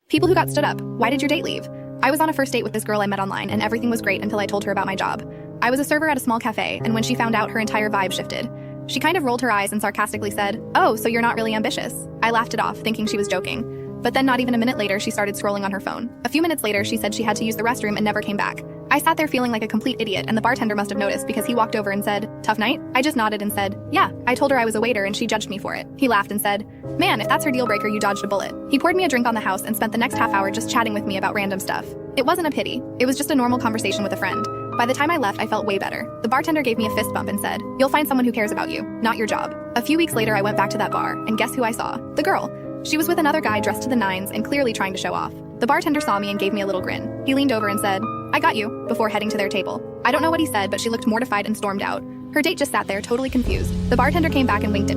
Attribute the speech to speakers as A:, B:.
A: People who got stood up. Why did your date leave? I was on a first date with this girl I met online, and everything was great until I told her about my job. I was a server at a small cafe, and when she found out, her entire vibe shifted. She kind of rolled her eyes and sarcastically said, "Oh, so you're not really ambitious." I laughed it off, thinking she was joking. But then not even a minute later, she started scrolling on her phone. A few minutes later, she said she had to use the restroom and never came back. I sat there feeling like a complete idiot, and the bartender must have noticed because he walked over and said, "Tough night?" I just nodded and said, "Yeah." I told her I was a waiter and she judged me for it. He laughed and said, "Man, if that's her deal breaker, you dodged a bullet." He poured me a drink on the house and spent the next half hour just chatting with me about random stuff. It wasn't a pity. It was just a normal conversation with a friend. By the time I left, I felt way better. The bartender gave me a fist bump and said, "You'll find someone who cares about you, not your job." A few weeks later, I went back to that bar, and guess who I saw? The girl. She was with another guy dressed to the nines and clearly trying to show off. The bartender saw me and gave me a little grin. He leaned over and said, "I got you," before heading to their table. I don't know what he said, but she looked mortified and stormed out. Her date just sat there, totally confused. The bartender came back and winked at me.